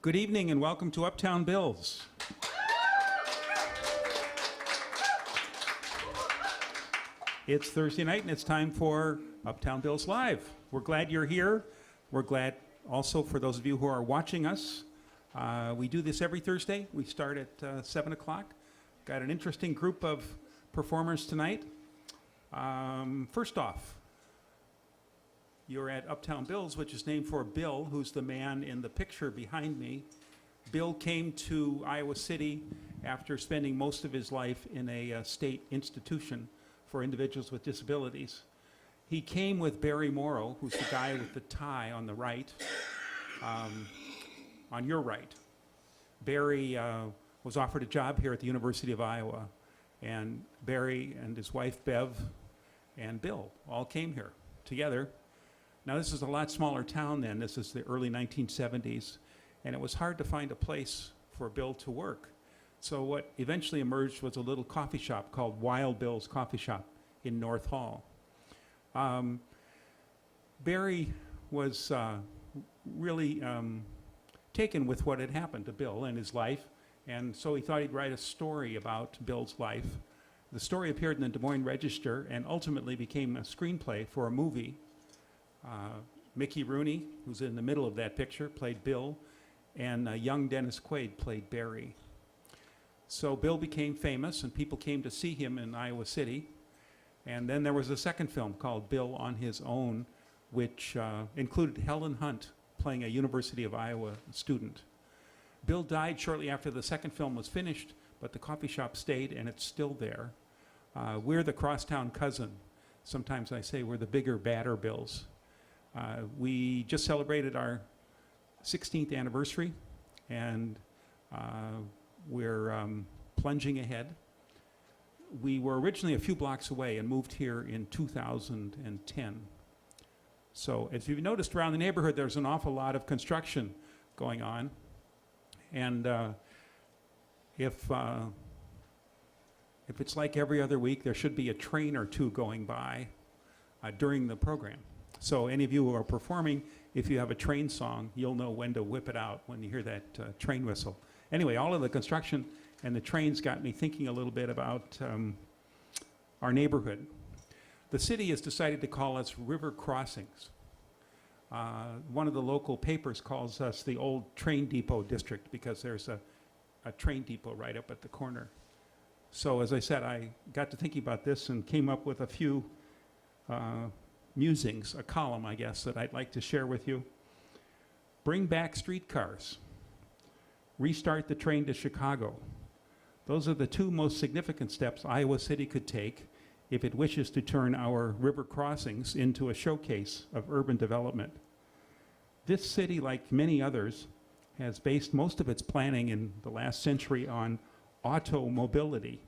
Good evening and welcome to Uptown Bills. It's Thursday night and it's time for Uptown Bills Live. We're glad you're here. We're glad also for those of you who are watching us. We do this every Thursday. We start at 7 o'clock. Got an interesting group of performers tonight. First off, you're at Uptown Bill's, which is named for Bill, who's the man in the picture behind me. Bill came to Iowa City after spending most of his life in a state institution for individuals with disabilities. He came with Barry Morrow, who's the guy with the tie on the right, on your right. Barry was offered a job here at the University of Iowa, and Barry and his wife Bev and Bill all came here together. Now, this is a lot smaller town then. This is the early 1970s, and it was hard to find a place for Bill to work. So what eventually emerged was a little coffee shop called Wild Bill's Coffee Shop in North Hall. Barry was really taken with what had happened to Bill and his life, and so he thought he'd write a story about Bill's life. The story appeared in the Des Moines Register and ultimately became a screenplay for a movie. Mickey Rooney, who's in the middle of that picture, played Bill, and young Dennis Quaid played Barry. So Bill became famous, and people came to see him in Iowa City. And then there was a second film called Bill on His Own, which included Helen Hunt playing a University of Iowa student. Bill died shortly after the second film was finished, but the coffee shop stayed, and it's still there. We're the crosstown cousin. Sometimes I say we're the bigger, badder Bills. We just celebrated our 16th anniversary, and we're plunging ahead. We were originally a few blocks away and moved here in 2010. So as you've noticed around the neighborhood, there's an awful lot of construction going on. And if it's like every other week, there should be a train or two going by during the program. So any of you who are performing, if you have a train song, you'll know when to whip it out when you hear that train whistle. Anyway, all of the construction and the trains got me thinking a little bit about our neighborhood. The city has decided to call us River Crossings. One of the local papers calls us the old train depot district because there's a train depot right up at the corner. So as I said, I got to thinking about this and came up with a few musings, a column, I guess, that I'd like to share with you. Bring back streetcars. Restart the train to Chicago. Those are the two most significant steps Iowa City could take if it wishes to turn our river crossings into a showcase of urban development. This city, like many others, has based most of its planning in the last century on auto mobility,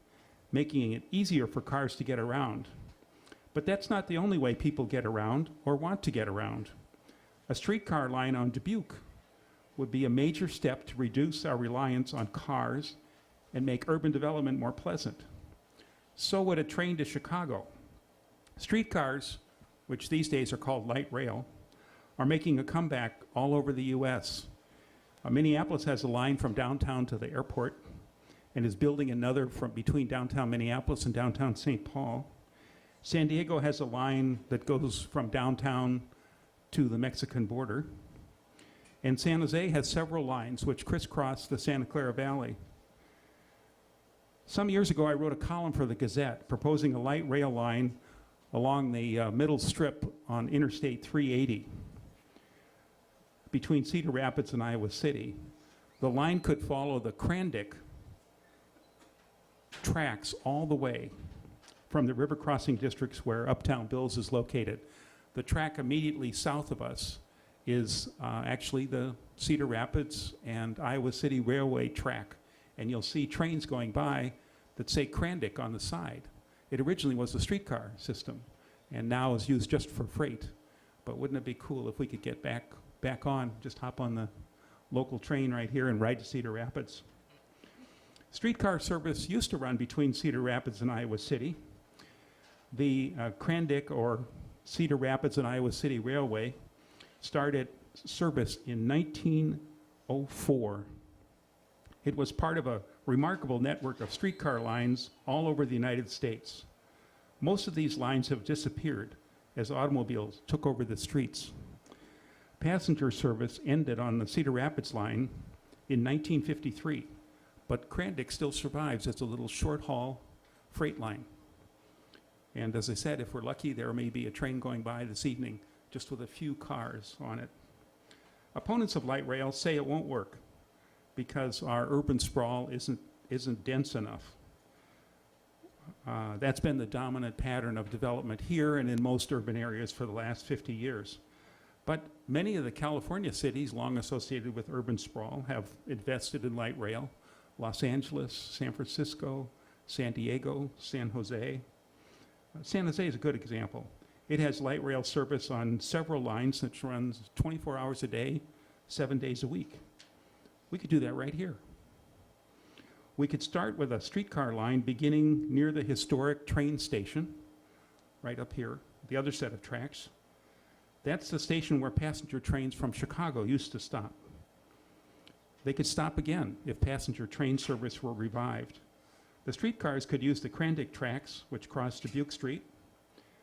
making it easier for cars to get around. But that's not the only way people get around or want to get around. A streetcar line on Dubuque would be a major step to reduce our reliance on cars and make urban development more pleasant. So would a train to Chicago. Streetcars, which these days are called light rail, are making a comeback all over the U.S. Minneapolis has a line from downtown to the airport and is building another from between downtown Minneapolis and downtown St. Paul. San Diego has a line that goes from downtown to the Mexican border. And San Jose has several lines which crisscross the Santa Clara Valley. Some years ago, I wrote a column for the Gazette proposing a light rail line along the middle strip on Interstate 380 between Cedar Rapids and Iowa City. The line could follow the Krandick tracks all the way from the river crossing districts where Uptown Bill's is located. The track immediately south of us is actually the Cedar Rapids and Iowa City Railway track. And you'll see trains going by that say Krandick on the side. It originally was a streetcar system and now is used just for freight. But wouldn't it be cool if we could get back on, just hop on the local train right here and ride to Cedar Rapids. Streetcar service used to run between Cedar Rapids and Iowa City. The Krandick or Cedar Rapids and Iowa City Railway started service in 1904. It was part of a remarkable network of streetcar lines all over the United States. Most of these lines have disappeared as automobiles took over the streets. Passenger service ended on the Cedar Rapids line in 1953, but Crandick still survives as a little short-haul freight line. And as I said, if we're lucky, there may be a train going by this evening just with a few cars on it. Opponents of light rail say it won't work because our urban sprawl isn't dense enough. That's been the dominant pattern of development here and in most urban areas for the last 50 years. But many of the California cities long associated with urban sprawl have invested in light rail. Los Angeles, San Francisco, San Diego, San Jose. San Jose is a good example. It has light rail service on several lines that runs 24 hours a day, 7 days a week. We could do that right here. We could start with a streetcar line beginning near the historic train station, right up here, the other set of tracks. That's the station where passenger trains from Chicago used to stop. They could stop again if passenger train service were revived. The streetcars could use the Crandick tracks, which cross Dubuque Street.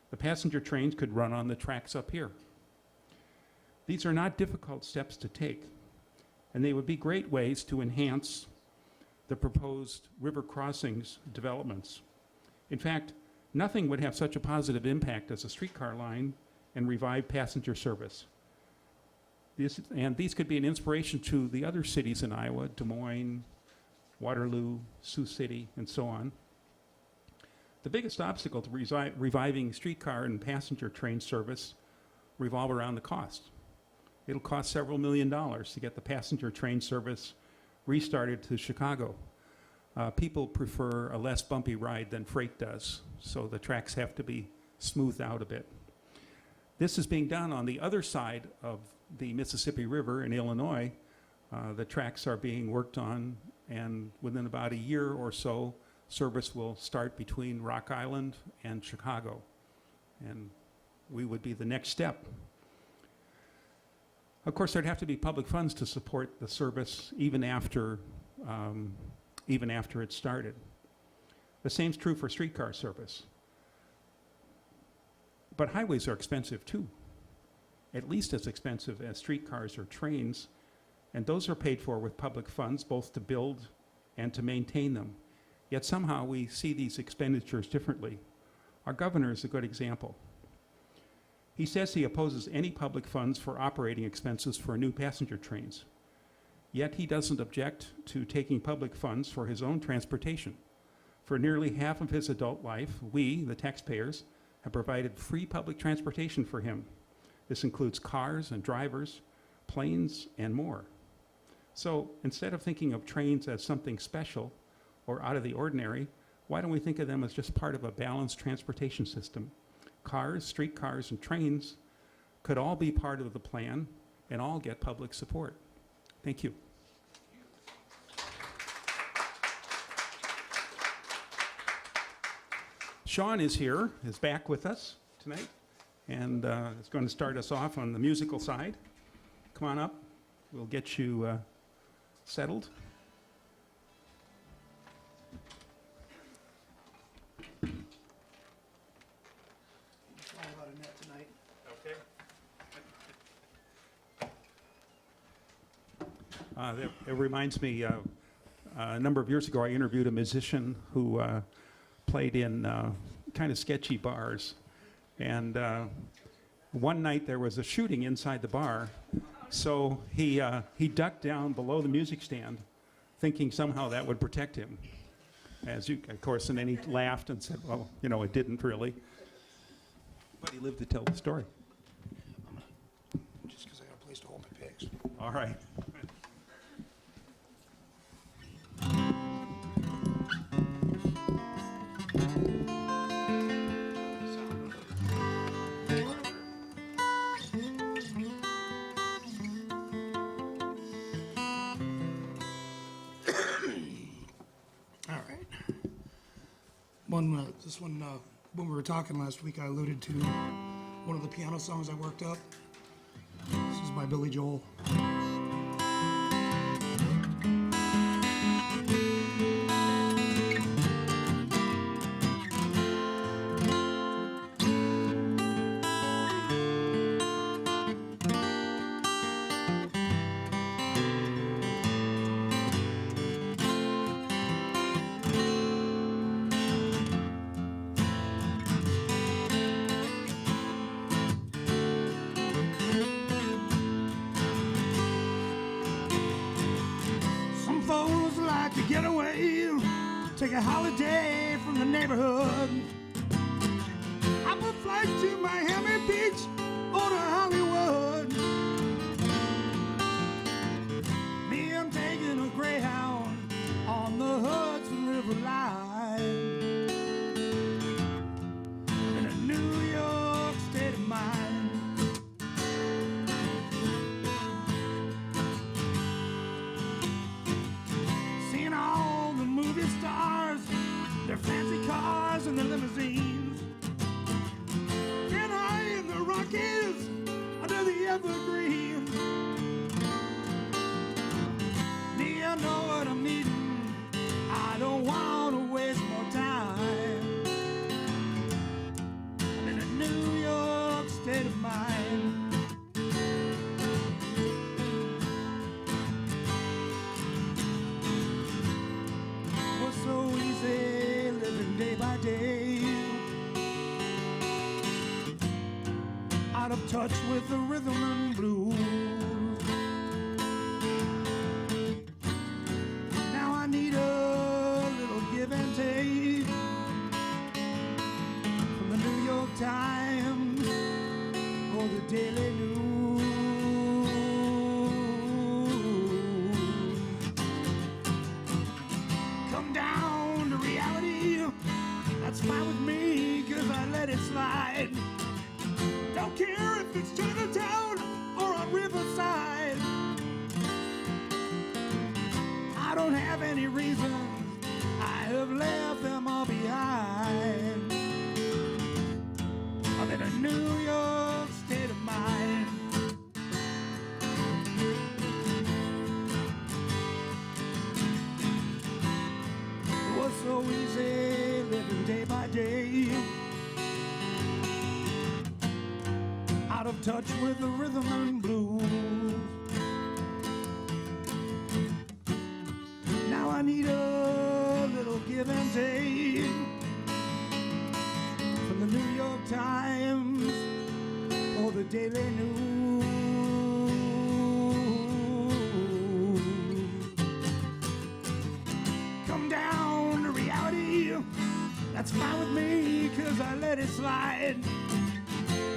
The passenger trains could run on the tracks up here. These are not difficult steps to take, and they would be great ways to enhance the proposed river crossings developments. In fact, nothing would have such a positive impact as a streetcar line and revived passenger service. These could be an inspiration to the other cities in Iowa, Des Moines, Waterloo, Sioux City, and so on. The biggest obstacle to reviving streetcar and passenger train service revolve around the cost. It'll cost several $1 million to get the passenger train service restarted to Chicago. People prefer a less bumpy ride than freight does, so the tracks have to be smoothed out a bit. This is being done on the other side of the Mississippi River in Illinois. The tracks are being worked on, and within about a year or so, service will start between Rock Island and Chicago. And we would be the next step. Of course, there'd have to be public funds to support the service even after it started. The same's true for streetcar service. But highways are expensive too, at least as expensive as streetcars or trains, and those are paid for with public funds, both to build and to maintain them. Yet somehow we see these expenditures differently. Our governor is a good example. He says he opposes any public funds for operating expenses for new passenger trains. Yet he doesn't object to taking public funds for his own transportation. For nearly half of his adult life, we, the taxpayers, have provided free public transportation for him. This includes cars and drivers, planes, and more. So instead of thinking of trains as something special or out of the ordinary, why don't we think of them as just part of a balanced transportation system? Cars, streetcars, and trains could all be part of the plan and all get public support. Thank you. Sean is back with us tonight, and is going to start us off on the musical side. Come on up. We'll get you settled. It reminds me, a number of years ago, I interviewed a musician who played in kind of sketchy bars. And one night there was a shooting inside the bar, so he ducked down below the music stand, thinking somehow that would protect him. Of course, and then he laughed and said, well, it didn't really. But he lived to tell the story. Just because I got a place to hold my pigs. All right. When we were talking last week, I alluded to one of the piano songs I worked up. This is by Billy Joel. to get away, take a holiday from the neighborhood. I'm a flight to Miami Beach or to Hollywood. Me, I'm taking a Greyhound on the Hudson River line. In a New York state of mind. Seeing all the movie stars, their fancy cars and their limousines. Get high in the Rockies under the evergreens. Me, I know what I'm needing. I don't want to waste more time. I'm in a New York state of mind. It was so easy living day by day, out of touch with the rhythm and blues. Now I need a little give and take from the New York Times or the Daily News. Come down to reality, that's fine with me, 'cause I let it slide. Don't care if it's Chinatown or on Riverside. I don't have any reason, I have left them all behind. I'm in a New York state of mind. It was so easy living day by day, out of touch with the rhythm and blues. Now I need a little give and take from the New York Times or the Daily News. Come down to reality, that's fine with me, 'cause I let it slide.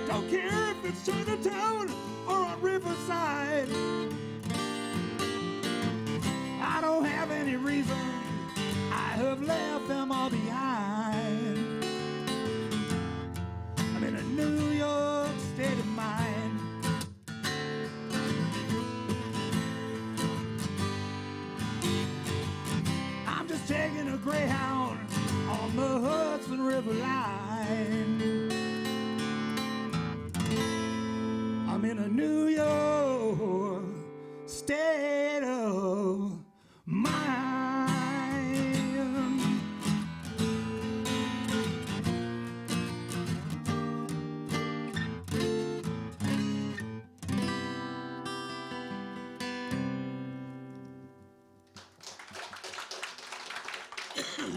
Don't care if it's Chinatown or on Riverside. I don't have any reason, I have left them all behind. I'm in a New York state of mind. I'm just taking a Greyhound on the Hudson River line. I'm in a New York state of mind.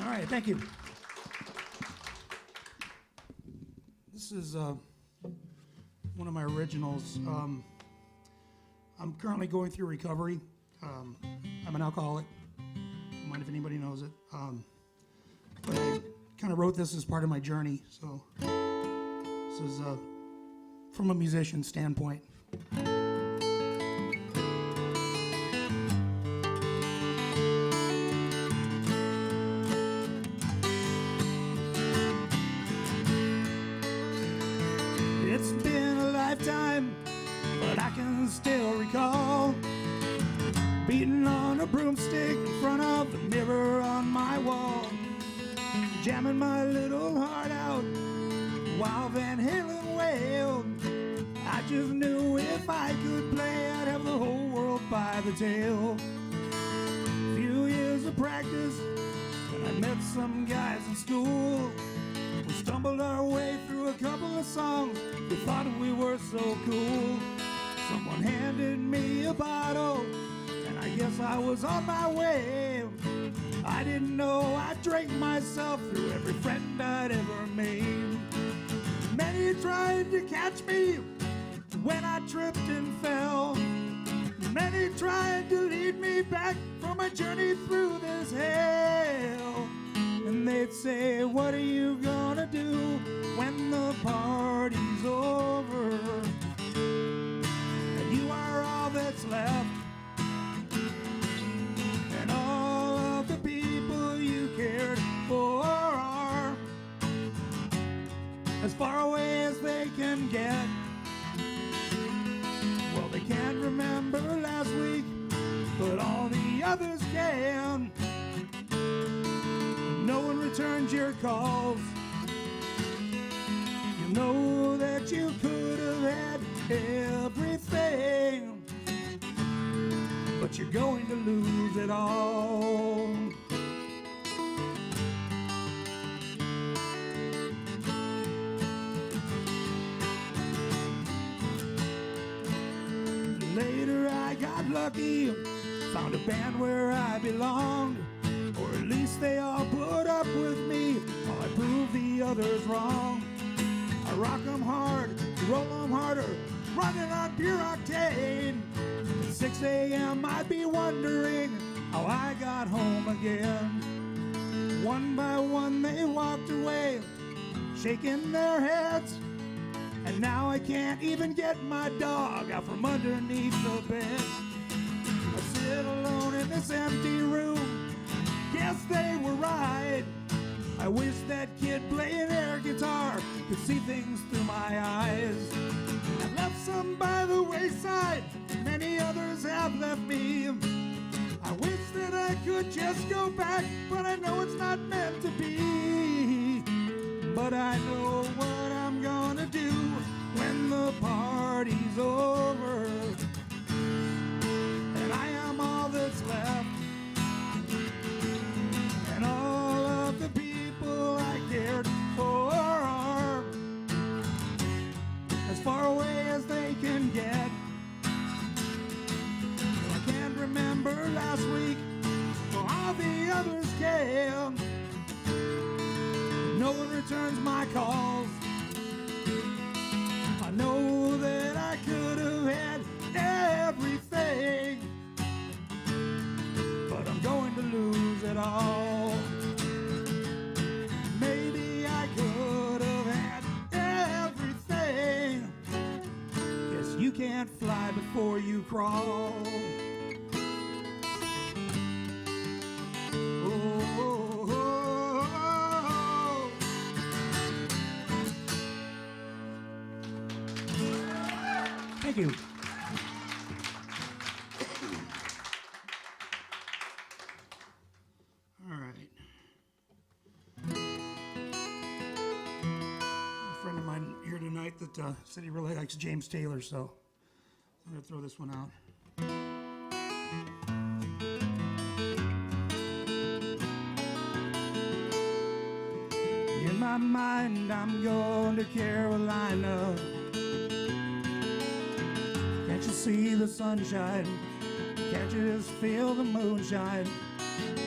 All right, thank you. This is one of my originals. I'm currently going through recovery. I'm an alcoholic. Don't mind if anybody knows it. But I kind of wrote this as part of my journey. So this is from a musician standpoint. It's been a lifetime, but I can still recall beating on a broomstick in front of the mirror on my wall, jamming my little heart out while Van Halen wailed. I just knew if I could play, I'd have the whole world by the tail. Few years of practice, and I met some guys in school. We stumbled our way through a couple of songs. We thought we were so cool. Someone handed me a bottle, and I guess I was on my way. I didn't know I drank myself through every friend I'd ever made. Many tried to catch me when I tripped and fell. Many tried to lead me back from for my journey through this hell. And they'd say, what are you gonna do when the party's over? And you are all that's left, and all of the people you cared for are as far away as they can get. Well, they can't remember last week, but all the others can. No one returns your calls. You know that you could have had everything, but you're going to lose it all. Later I got lucky, found a band where I belonged, or at least they all put up with me while I proved the others wrong. I rock 'em hard, roll 'em harder, running on pure octane. At 6 a.m. I'd be wondering how I got home again. One by one they walked away, shaking their heads, and now I can't even get my dog out from underneath the bed. I sit alone in this empty room, guess they were right. I wish that kid playing air guitar could see things through my eyes. I left some by the wayside, many others have left me. I wish that I could just go back, but I know it's not meant to be. But I know what I'm gonna do when the party's over, and I am all that's left, and all of the people I cared for are as far away as they can get. I can't remember last week, or all the others can. No one returns my calls. I know that I could have had everything, but I'm going to lose it all. Maybe I could have had everything. Guess you can't fly before you crawl. Thank you. All right. A friend of mine here tonight that said he really likes James Taylor, so I'm going to throw this one out. In my mind, I'm going to Carolina. Can't you see the sunshine? Can't you just feel the moonshine?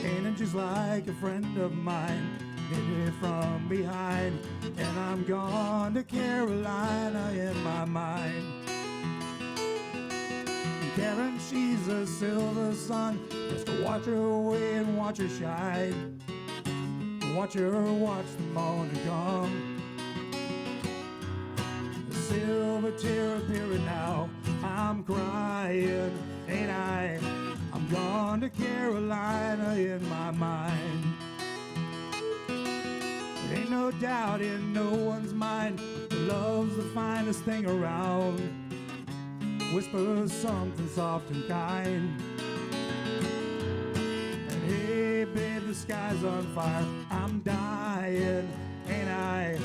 Ain't it just like a friend of mine hit me from behind? And I'm gone to Carolina in my mind. And Karen, she's a silver sun, just to watch her away and watch her shine. Watch her watch the morning come. The silver tear appearing now. I'm crying, ain't I? I'm gone to Carolina in my mind. There ain't no doubt in no one's mind that love's the finest thing around. Whispers something soft and kind. And hey, babe, the sky's on fire. I'm dying, ain't I?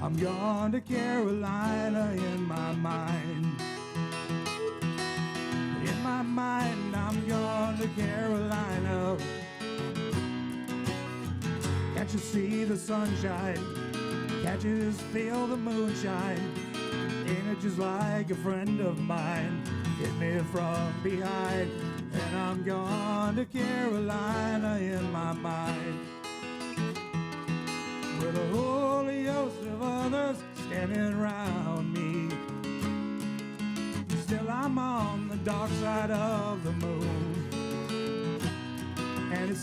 I'm gone to Carolina in my mind. In my mind, I'm gone to Carolina. Can't you see the sunshine? Can't you just feel the moonshine? Ain't it just like a friend of mine hit me from behind? And I'm gone to Carolina in my mind. With a holy host of others standing around me. Still I'm on the dark side of the moon.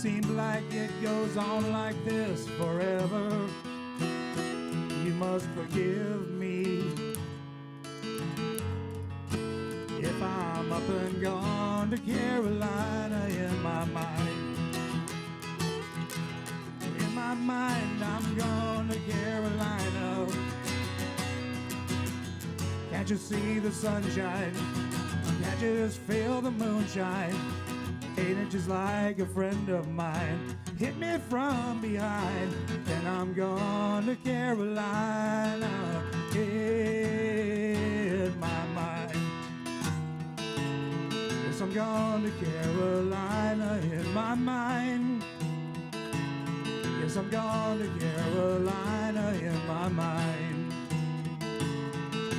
seems like it goes on like this forever. You must forgive me if I'm up and gone to Carolina in my mind. In my mind, I'm gone to Carolina. Can't you see the sunshine? Can't you just feel the moonshine? Ain't it just like a friend of mine hit me from behind? Then I'm gone to Carolina in my mind. Yes, I'm gone to Carolina in my mind. Yes, I'm gone to Carolina in my mind.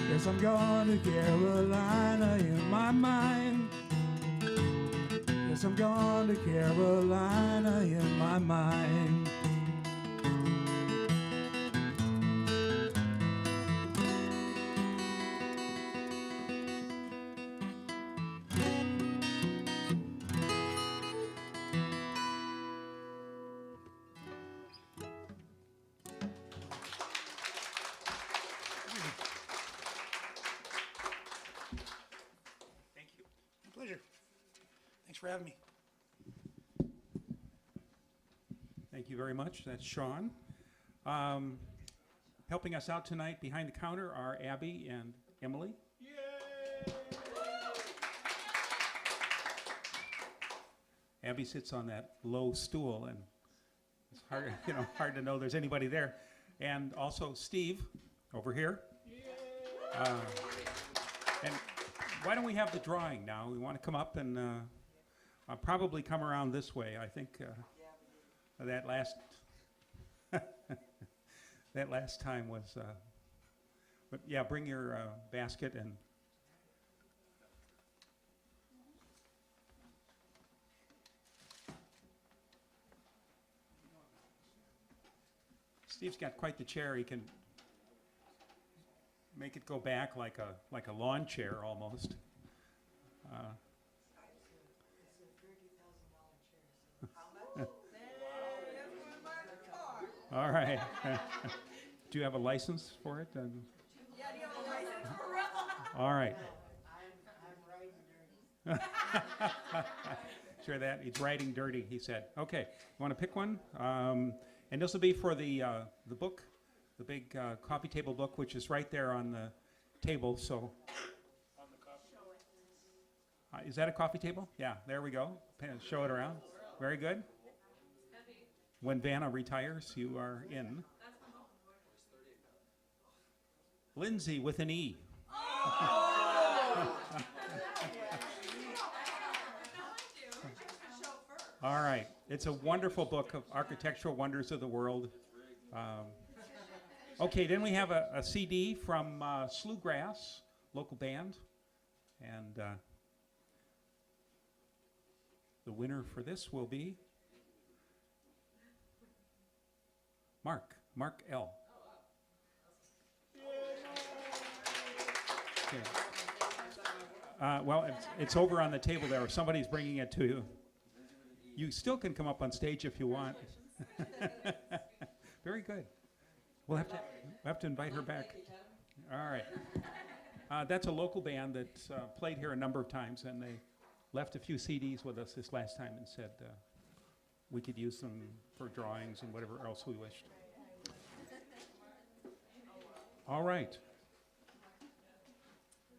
Yes, I'm gone to Carolina in my mind. Yes, I'm gone to Carolina in my mind. Thank you. My pleasure. Thanks for having me. Thank you very much. That's Sean. Helping us out tonight behind the counter are Abby and Emily. Abby sits on that low stool, and it's hard, hard to know there's anybody there. And also Steve over here. And why don't we have the drawing now? We want to come up and I'll probably come around this way. I think that last that last time was. But yeah, bring your basket and. Steve's got quite the chair. He can make it go back like a lawn chair almost. All right. Do you have a license for it? Yeah, do you have a license for real? All right. I'm riding dirty. Sure that he's riding dirty. He said. Okay. You want to pick one? And this will be for the book, the big coffee table book, which is right there on the table. So. Is that a coffee table? Yeah. There we go. Show it around. Very good. When Vanna retires, you are in. Lindsay with an E. All right. It's a wonderful book of architectural wonders of the world. Okay, then we have a CD from Slewgrass, local band. And the winner for this will be Mark L. Okay. Well, it's over on the table there. Somebody's bringing it to you. You still can come up on stage if you want. Very good. We'll have to invite her back. All right. That's a local band that played here a number of times, and they left a few CDs with us this last time and said we could use them for drawings and whatever else we wished. All right.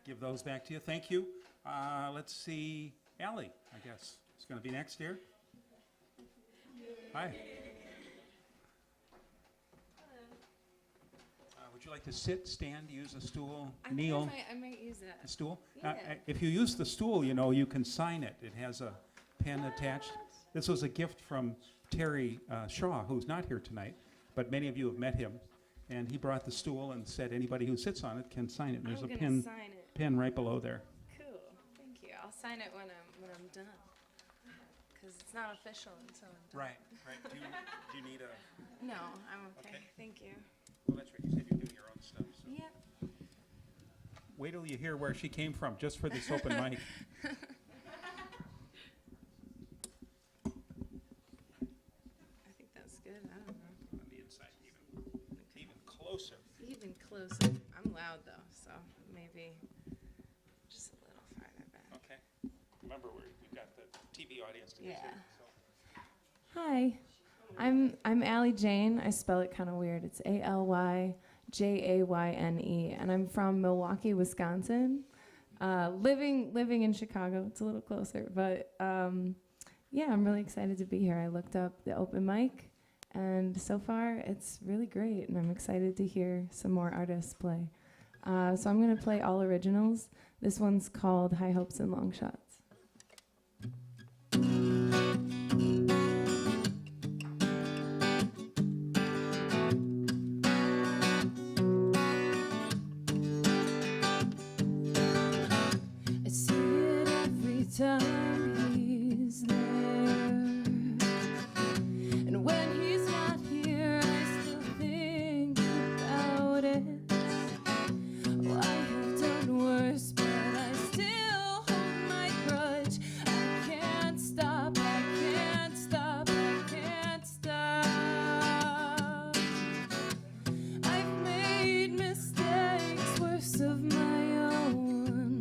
Give those back to you. Thank you. Let's see. Allie, I guess, is going to be next here. Hi. Would you like to sit, stand, use a stool, kneel? I might use that. A stool? Yeah. If you use the stool, you can sign it. It has a pen attached. This was a gift from Terry Shaw, who's not here tonight, but many of you have met him. And he brought the stool and said anybody who sits on it can sign it. And there's I'm a gonna sign it. pen right below there. Cool. Thank you. I'll sign it when I'm done. Because it's not official until I'm done. Right. Do you need a... No, I'm okay. Okay. Thank you. Well, that's right. You said you're doing your own stuff. So. Yeah. Wait till you hear where she came from, just for this open mic. close. I'm loud though, so maybe just a little farther back. Okay. Remember, we've got the TV audience to Yeah. consider. So. Hi, I'm Allie Jane. I spell it kind of weird. It's ALYJAYNE, and I'm from Milwaukee, Wisconsin. Living in Chicago. It's a little closer, but yeah, I'm really excited to be here. I looked up the open mic, and so far it's really great, and I'm excited to hear some more artists play. So I'm gonna play all originals. This one's called High Hopes and Long Shots. I see it every time he's there, and when he's not here, I still think about it. Oh, I have done worse, but I still hold my grudge. I can't stop, I can't stop, I can't stop. I've made mistakes worse of my own,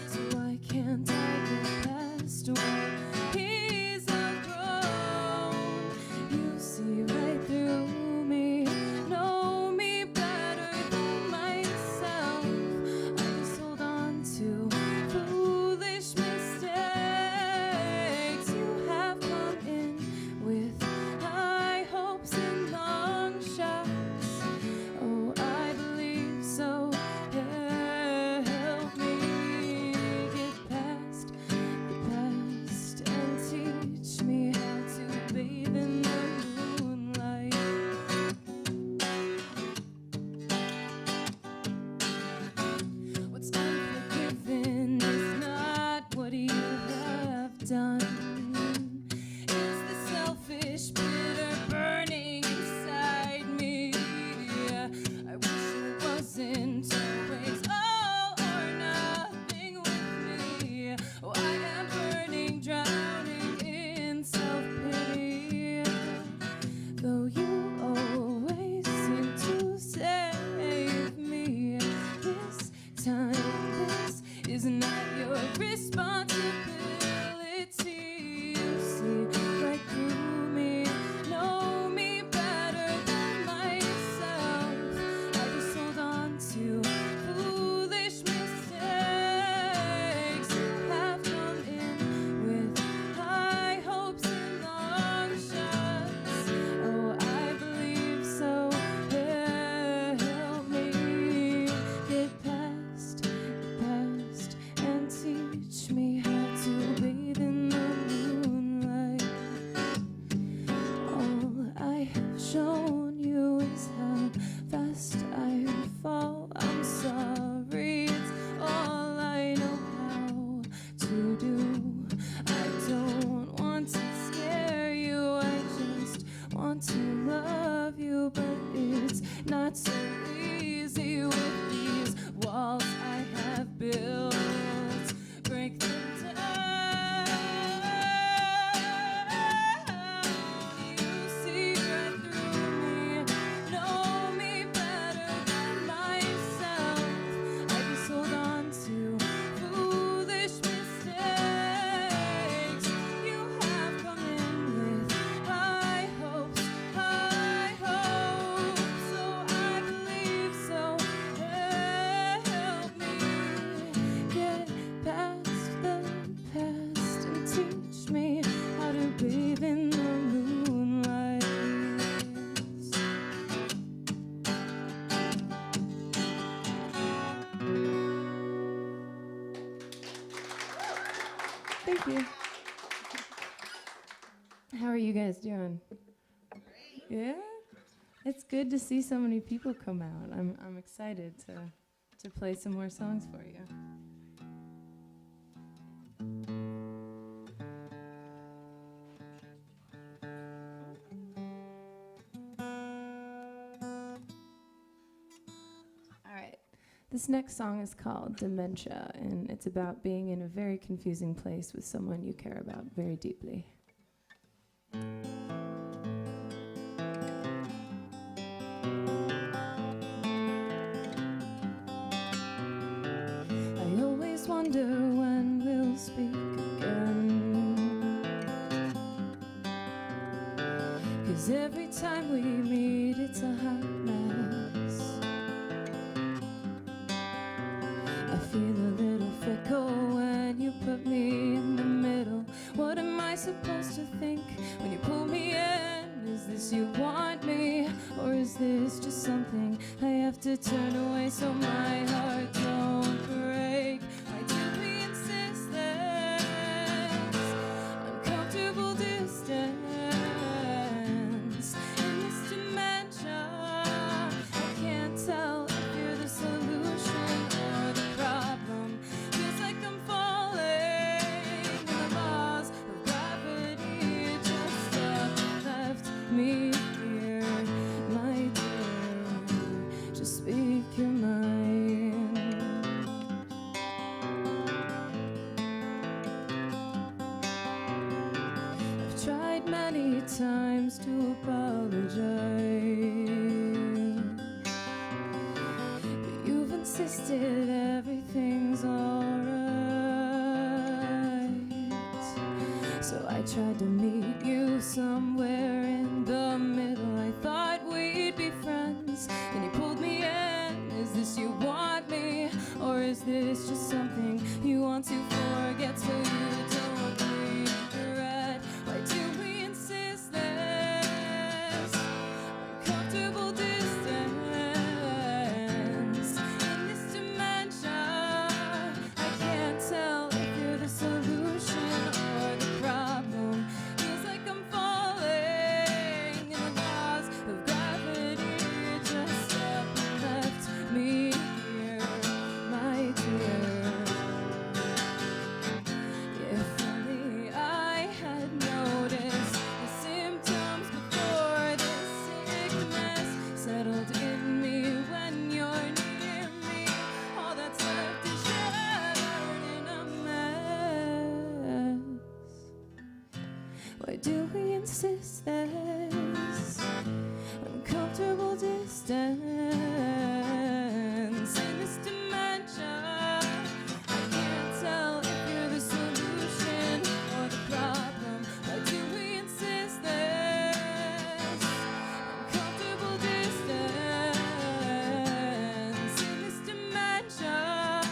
so why can't I get past what he's outgrown? You see right through me, know me better than myself. I just hold on to foolish mistakes. You have come in with high hopes and long shots. Oh, I believe so. Help me get past, and teach me how to bathe in the moonlight. What's unforgiven is not what you have done. It's the selfish, bitter burning inside me. I wish it wasn't always all or nothing with me. Oh, I am burning, drowning in self-pity. Though you always seem to save me, this time this is not your responsibility. You see right through me, know me better than myself. I just hold on to foolish mistakes. You have come in with high hopes and long shots. Oh, I believe so. Help me get past, and teach me how to bathe in the moonlight. All I have shown you is how fast I fall. I'm sorry, it's all I know how to do. I don't want to scare you, I just want to love you, but it's not so easy with these walls I have built. Break them down. You see right through me, know me better than myself. I just hold on to foolish mistakes. You have come in with high hopes, so I believe so. Help me get past the past and teach me how to bathe in the moonlight. Thank you. How are you guys doing? Yeah? It's good to see so many people come out. I'm excited to play some more songs for you. All right. This next song is called Dementia, and it's about being in a very confusing place with someone you care about very deeply. wonder when we'll speak again. 'Cause every time we meet, it's a hot mess. I feel a little fickle when you put me in the middle. What am I supposed to think when you pull me in? Is this you want me, or is this just something I have to turn away so my heart don't break? Why do we insist this uncomfortable distance in this dimension? I can't tell if you're the solution or the problem. Feels like I'm falling, and the laws of gravity just left me here, my dear. Just speak your mind. I've tried many times to apologize, but you've insisted everything's alright. So I tried to meet you somewhere in the middle. I thought we'd be friends, and you pulled me in. Is this you want me, or is this just something you want to forget so you don't regret? Why do we insist this uncomfortable distance in this dimension? I can't tell if you're the solution or the problem. Feels like I'm falling, and the laws of gravity just left me here, my dear. If only I had noticed the symptoms before this sickness settled in me. When you're near me, all that's left is shattered in a mess. Why do we insist this uncomfortable distance in this dimension? I can't tell if you're the solution or the problem. Why do we insist this uncomfortable distance in this dimension?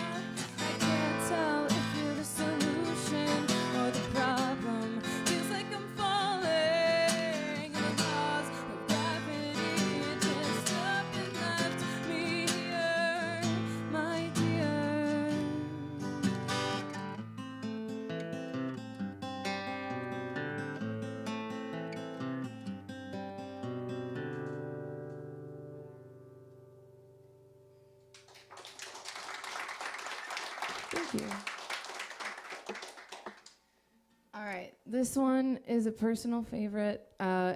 I can't tell if you're the solution or the problem. Feels like I'm falling, and the laws of gravity just up and left me here, my dear. Thank you. All right, this one is a personal favorite.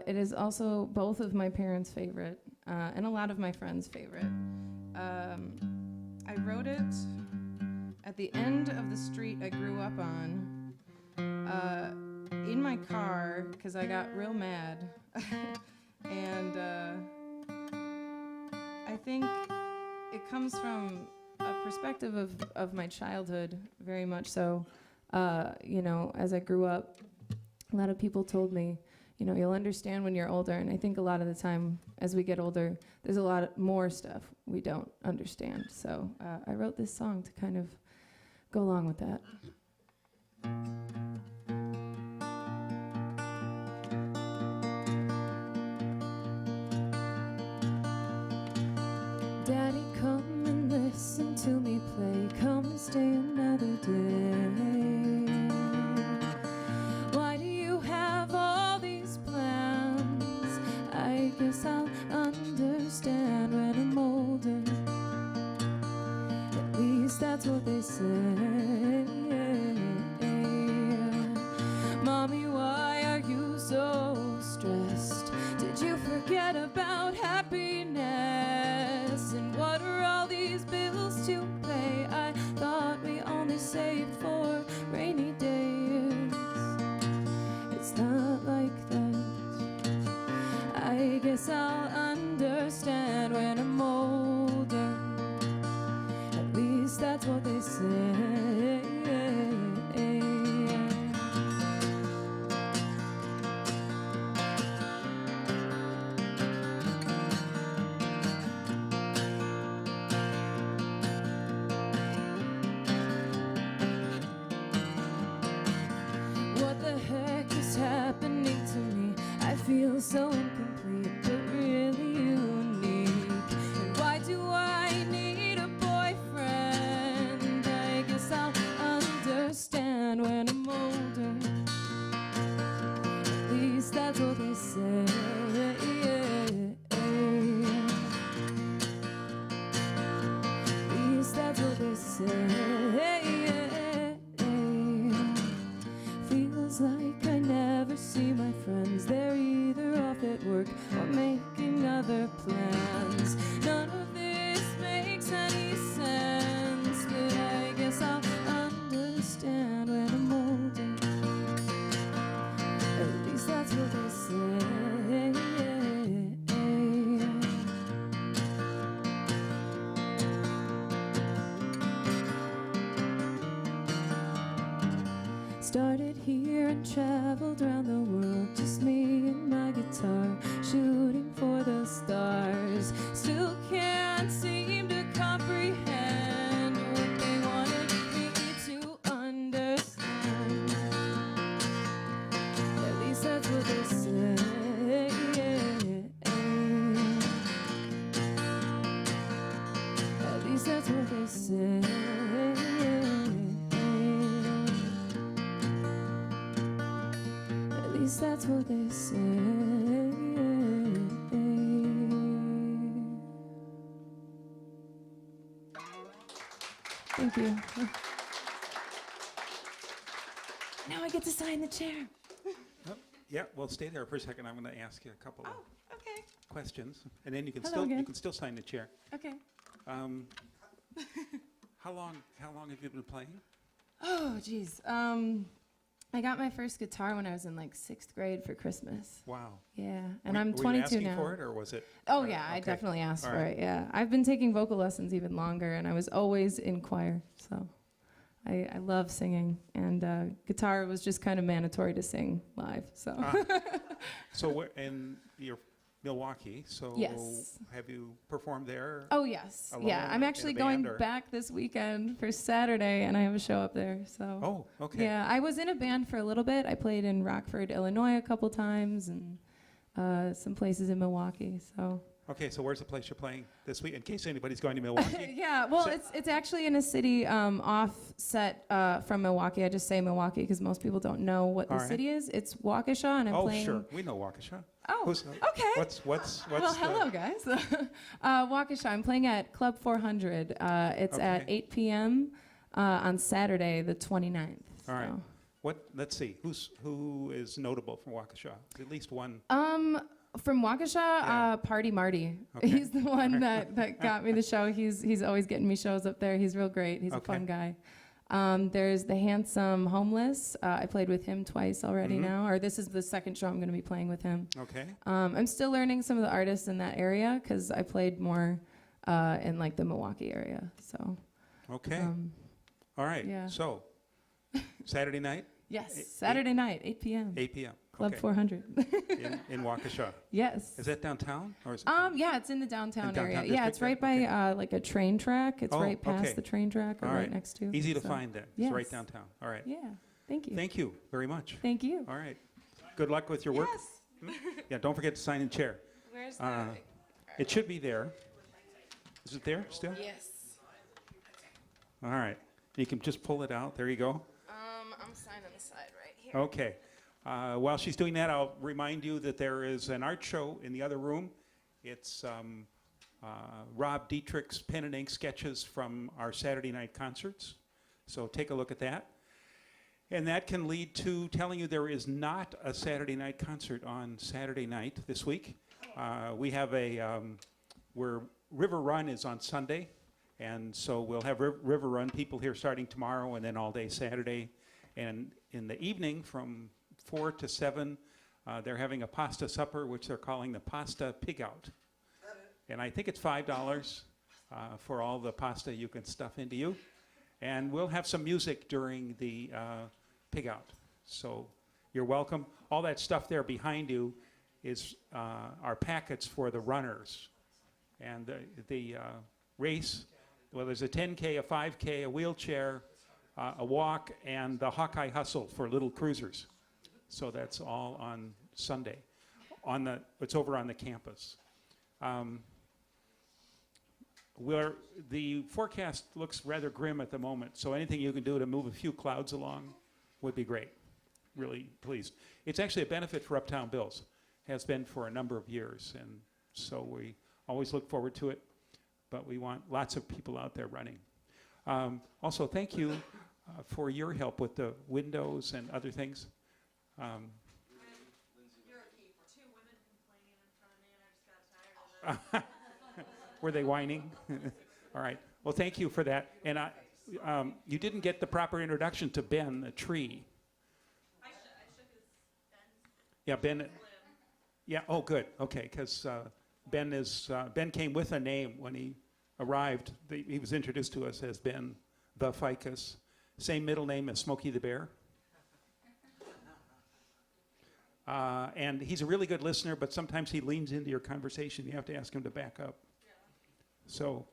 It is also both of my parents' favorite and a lot of my friends' favorite. I wrote it at the end of the street I grew up on, in my car, because I got real mad. And I think it comes from a perspective of my childhood, very much so. You know, as I grew up, a lot of people told me, you know, you'll understand when you're older. And I think a lot of the time, as we get older, there's a lot more stuff we don't understand. So I wrote this song to kind of go along with that. Daddy, come and listen to me play. Come and stay another day. Why do you have all these plans? I guess I'll understand when I'm older. At least that's what they say. Mommy, why are you so stressed? Did you forget about happiness? And what are all these bills to pay? I thought we only saved for rainy days. It's not like that. I guess I'll understand when I'm older. At least that's what they say. feels so incomplete, but really unique. And why do I need a boyfriend? I guess I'll understand when I'm older. At least that's what they say. At least that's what they say. Feels like I never see my friends. They're either off at work or making other plans. None of this makes any sense, but I guess I'll understand when I'm older. At least that's what they say. Started here and traveled around the world, just me and my guitar, shooting for the stars. Still can't seem to comprehend what they wanted me to understand. At least that's what they say. At least that's what they say. At least that's what they say. Thank you. Now I get to sign the chair. Yeah, well, stay there for a second. I'm going to ask you a couple of Okay. questions, and then you can Hello still again. sign the chair. Okay. How long have you been playing? Oh, geez. I got my first guitar when I was in like 6th grade for Christmas. Wow. Yeah, and Were- I'm were you 22 asking now. for it, or was it? Oh yeah, I okay. definitely asked All for right. it. Yeah, I've been taking vocal lessons even longer, and I was always in choir, so I love singing. And guitar was just kind of mandatory to sing live. So So and you're Milwaukee. So Yes. have you performed there? oh yes, Alone yeah. I'm in a actually band, going or- back this weekend for Saturday, and I have a show up there. So Oh, okay. yeah, I was in a band for a little bit. I played in Rockford, Illinois, a couple times, and some places in Milwaukee. So. Okay, so where's the place you're playing this week? In case anybody's going to Milwaukee. Yeah, well, So- it's actually in a city offset from Milwaukee. I just say Milwaukee because most people don't know what the All right. city is. It's Waukesha, and I'm Oh, playing. sure. We know Waukesha. Oh, Who's- okay. What's well, the- hello, guys. Waukesha. I'm playing at Club 400. It's at Okay. 8 p.m. On Saturday, the 29th. All right. so. Let's see. Who is notable from Waukesha? At least one. From Waukesha, Yeah. Party Marty. Okay. He's the one that got me the show. He's always getting me shows up there. He's real great. He's a Okay. fun guy. There's the Handsome Homeless. I played with him twice already Mhm. now, or this is the second show I'm going to be playing with him. Okay. I'm still learning some of the artists in that area because I played more in like the Milwaukee area. So Okay. All right. yeah. So Saturday night, yes, Saturday night, 8 p.m. 8 p.m. Club Okay. 400. in Waukesha. Yes. Is that downtown or is it? Yeah, it's in the downtown, In downtown area. Yeah, it's district right there? by like a train track. It's Oh, right past okay. the train track, or All right right. next to. Easy to so- find then. It's right Yes. downtown. All right. Yeah. Thank you. Thank you very much. Thank you. All right. Good luck with your work. Yes. Yeah, don't forget to sign in chair. Where's Uh, It should be there. Is it there still? Yes. All right. You can just pull it out. There you go. I'm signing the side right here. Okay. While she's doing that, I'll remind you that there is an art show in the other room. It's Rob Dietrich's pen and ink sketches from our Saturday night concerts. So take a look at that. And that can lead to telling you there is not a Saturday night concert on Saturday night this week. We have where River Run is on Sunday. And so we'll have River Run people here starting tomorrow and then all day Saturday. And in the evening from 4 to 7, they're having a pasta supper, which they're calling the Pasta Pig Out. And I think it's $5 for all the pasta you can stuff into you. And we'll have some music during the Pig Out. So you're welcome. All that stuff there behind you is our packets for the runners. And the race, well, there's a 10K, a 5K, a wheelchair, a walk, and the Hawkeye Hustle for little cruisers. So that's all on Sunday. it's over on the campus. Where the forecast looks rather grim at the moment, so anything you can do to move a few clouds along would be great. Really pleased. It's actually a benefit for Uptown Bills, has been for a number of years, and so we always look forward to it, but we want lots of people out there running. Also, thank you for your help with the windows and other things. You're a keep. 2 women complaining in front of me, and I just got tired of it. Were they whining? All right. Well, thank you for that. And you didn't get the proper introduction to Ben, the tree. I shook his Ben's Yeah, Ben. limb. Yeah. Oh, good. Okay, because Ben came with a name when he arrived. He was introduced to us as Ben the Ficus. Same middle name as Smokey the Bear. And he's a really good listener, but sometimes he leans into your conversation. You have to ask him to back up. So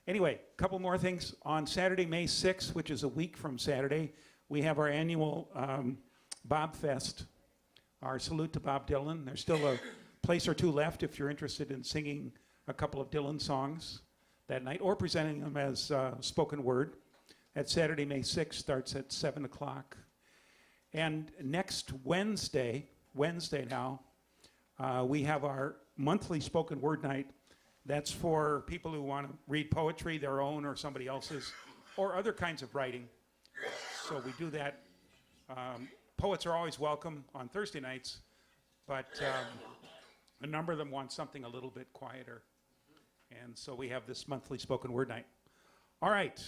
anyway, a couple more things. On Saturday, May 6th, which is a week from Saturday, we have our annual Bob Fest, our salute to Bob Dylan. There's still a place or two left if you're interested in singing a couple of Dylan songs that night or presenting them as spoken word. That Saturday, May 6th, starts at 7 o'clock. And next Wednesday now, we have our monthly spoken word night. That's for people who want to read poetry, their own or somebody else's, or other kinds of writing. So we do that. Poets are always welcome on Thursday nights, but a number of them want something a little bit quieter. And so we have this monthly spoken word night. All right,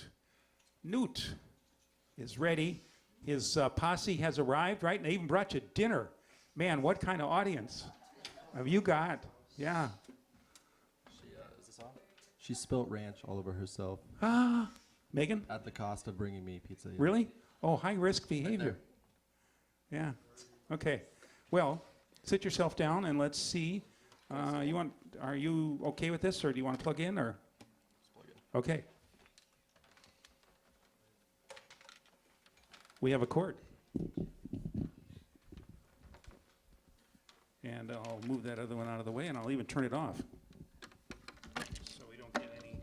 Newt is ready. His posse has arrived, right? And they even brought you dinner. Man, what kind of audience have you got? Yeah. Is this on? She spilt ranch all over herself Megan? at the cost of bringing me pizza. Yeah. Really? Oh, high risk behavior. Yeah. Okay. Well, sit yourself down and let's see. Are you okay with this, or do you want to plug in, or? Okay. We have a cord. And I'll move that other one out of the way, and I'll even turn it off. So we don't get any.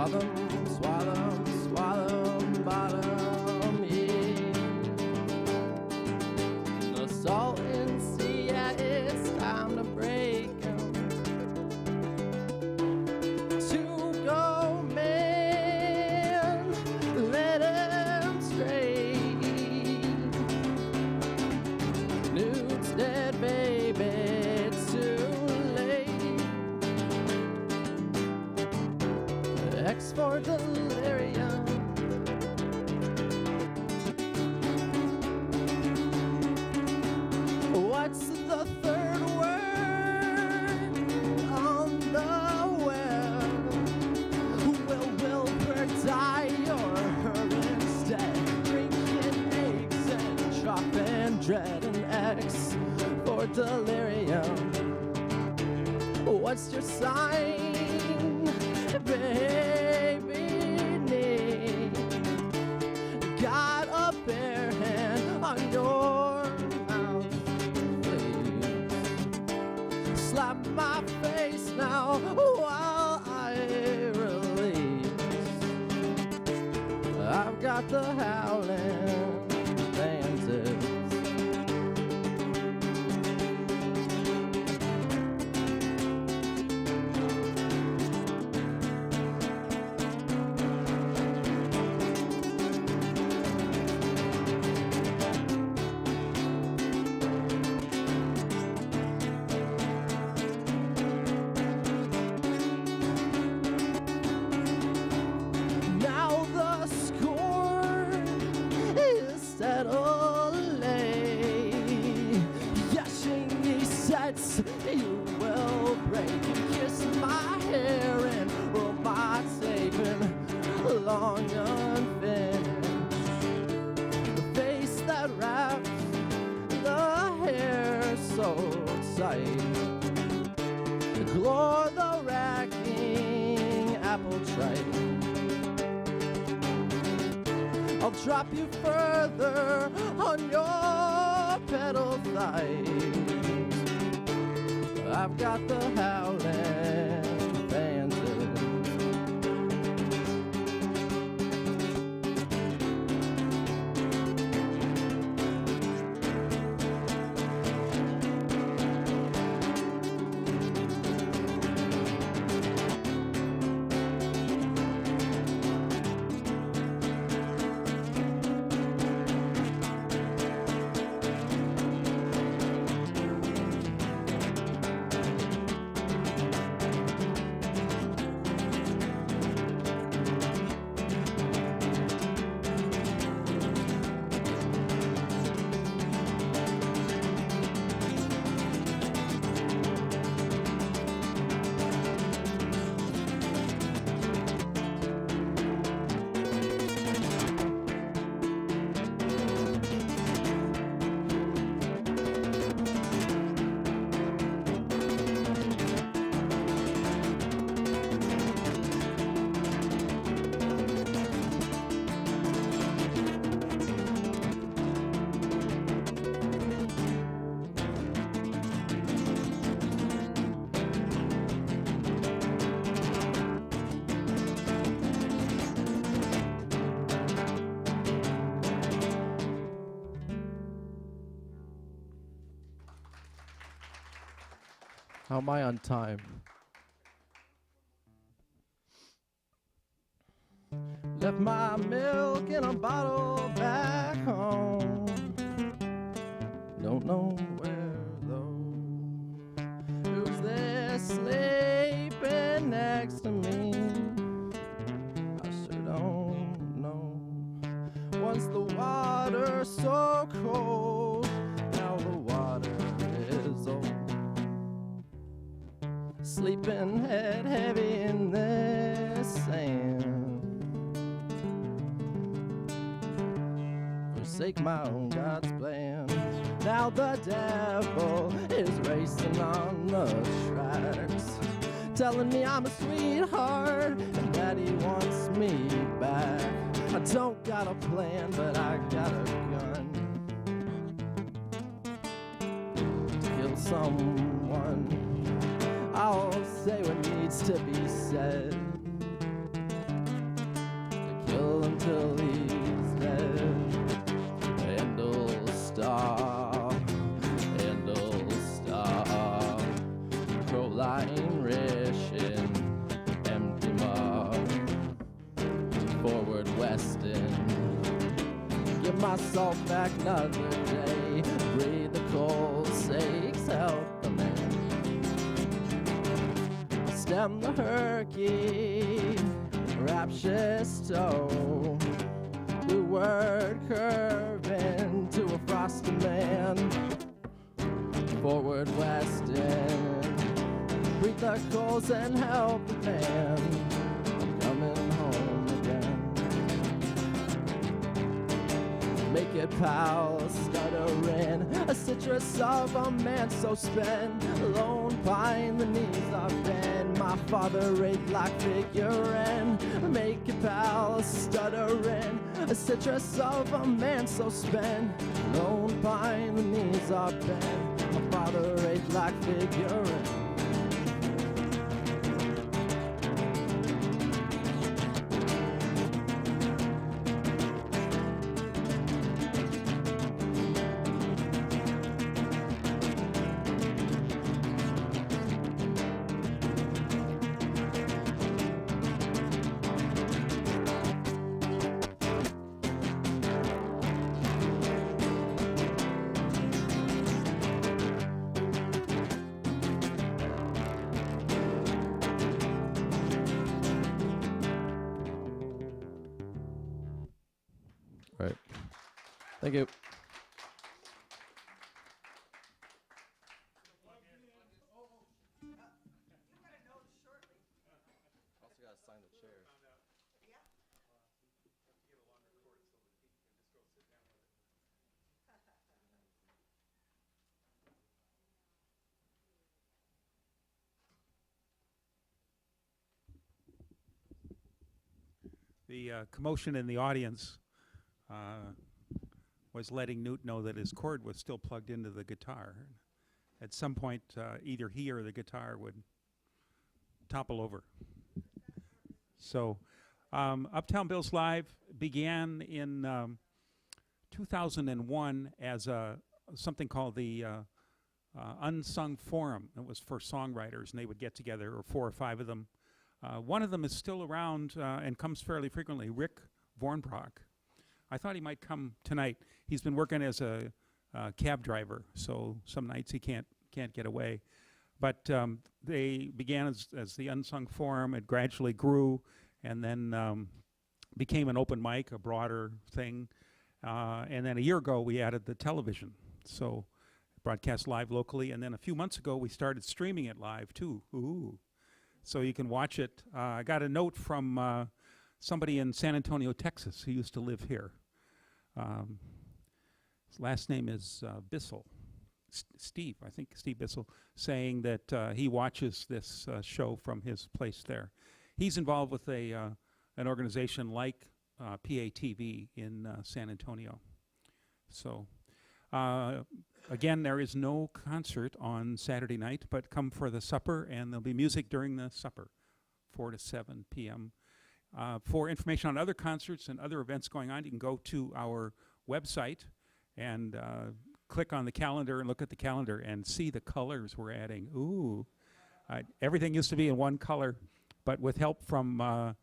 Swallow 'em, swallow 'em, swallow 'em, bottom, yeah. The salton sea, yeah, it's time to break 'em. To go, man, let 'em straight. Nude's dead, baby, too late. X for delirium. What's the third word on the web? Will Wilbur die or her instead? Drinking eggs and chopping dread, and X for delirium. What's your sign, baby? Knee. Got a bare hand on your mouth, please. Slap my face now while I release. I've got the howling bandits. Now the score is settling. Yashing these sets you will break. Kiss my hair and roll my taping long unfinished. The face that wraps the hair so tight. Glore the racking apple trite. I'll drop you further on your pedal thighs. I've got the howling bandit. How am I on time? Left my milk in a bottle back home. Don't know where though. Who's there sleeping next to me? I sure don't know. Once the water so cold, now the water is old. Sleeping head heavy in this sand. Forsake my own God's plan. Now the devil is racing on the tracks, telling me I'm a sweetheart and that he wants me back. I don't got a plan, but I got a gun to kill someone. I'll say what needs to be said. salt back another day. Breathe the cold, sakes, help the man. Stem the herky, rapturous toe. The word curving to a frosty man. Forward western, breathe the coals and help the man. I'm coming home again. Make it pal, stuttering, a citrus of a man so spent. Lone pine, the knees are bent. My father raped like figuring. Make it pal, stuttering, a citrus of a man so spent. Lone pine, the knees are bent. My father raped like figuring. Right. Thank you. Also got to sign the chairs. The commotion in the audience was letting Newt know that his cord was still plugged into the guitar. At some point, either he or the guitar would topple over. So, Uptown Bill's Live began in 2001 as something called the Unsung Forum. It was for songwriters, and they would get together, or 4 or 5 of them. One of them is still around and comes fairly frequently, Rick Vornbrock. I thought he might come tonight. He's been working as a cab driver, so some nights he can't get away. But they began as the Unsung Forum. It gradually grew, and then became an open mic, a broader thing. And then a year ago, we added the television. So broadcast live locally, and then a few months ago, we started streaming it live too. Ooh. So you can watch it. I got a note from somebody in San Antonio, Texas, who used to live here. His last name is Bissell. Steve, I think Steve Bissell, saying that he watches this show from his place there. He's involved with an organization like PATV in San Antonio. So, again, there is no concert on Saturday night, but come for the supper, and there'll be music during the supper, 4 to 7 p.m. For information on other concerts and other events going on, you can go to our website and click on the calendar and look at the calendar and see the colors we're adding. Ooh. Everything used to be in one color, but with help from,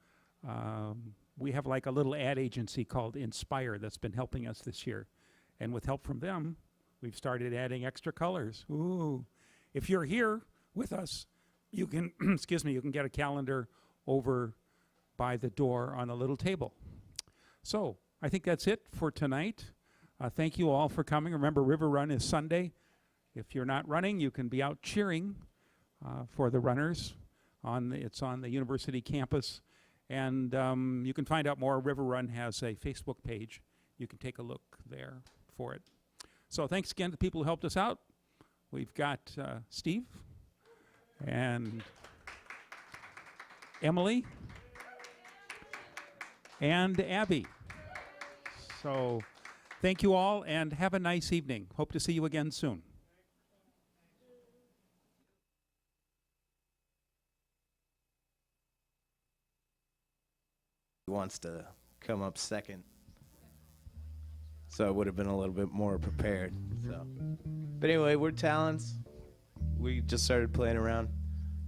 we have like a little ad agency called Inspire that's been helping us this year. And with help from them, we've started adding extra colors. Ooh. If you're here with us, you can, excuse me, you can get a calendar over by the door on a little table. So I think that's it for tonight. Thank you all for coming. Remember, River Run is Sunday. If you're not running, you can be out cheering for the runners. It's on the university campus. And you can find out more. River Run has a Facebook page. You can take a look there for it. So thanks again to the people who helped us out. We've got Steve and Emily and Abby. So thank you all, and have a nice evening. Hope to see you again soon. He wants to come up second, so I would have been a little bit more prepared. So, but anyway, we're Talents. We just started playing around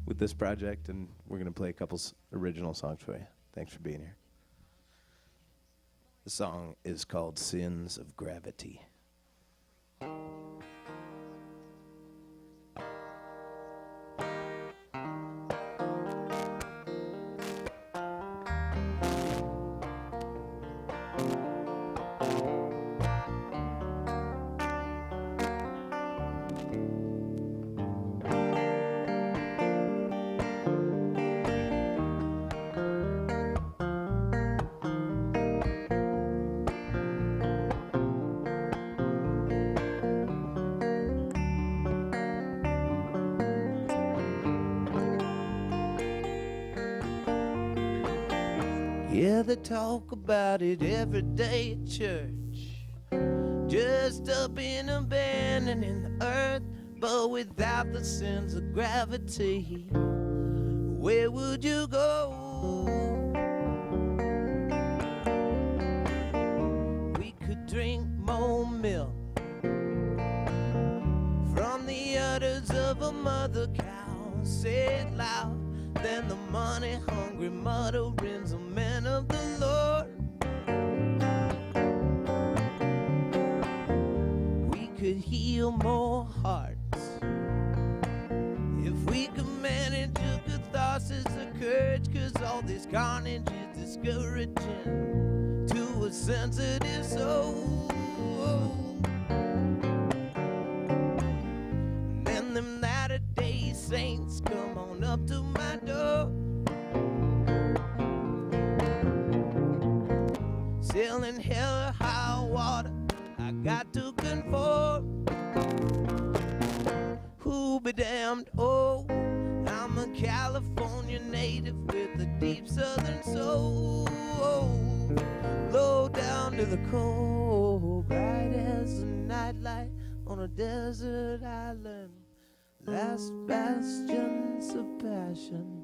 with this project, and we're gonna play a couple original songs for you. Thanks for being here. The song is called Sins of Gravity. Yeah, they talk about it every day at church. Just up in abandoning the earth, but without the sins of gravity, where would you go? We could drink more milk from the udders of a mother cow, say it loud, than the money-hungry mutterings of men of the Lord. We could heal more hearts if we could manage a catharsis of courage, 'cause all this carnage is discouraging to a sensitive soul. Then them latter-day saints come on up to my door, selling hell or high water, I got to conform. Who be damned, oh, I'm a California native with a deep southern soul. Low down to the cold, bright as a nightlight on a desert island, last bastions of passion.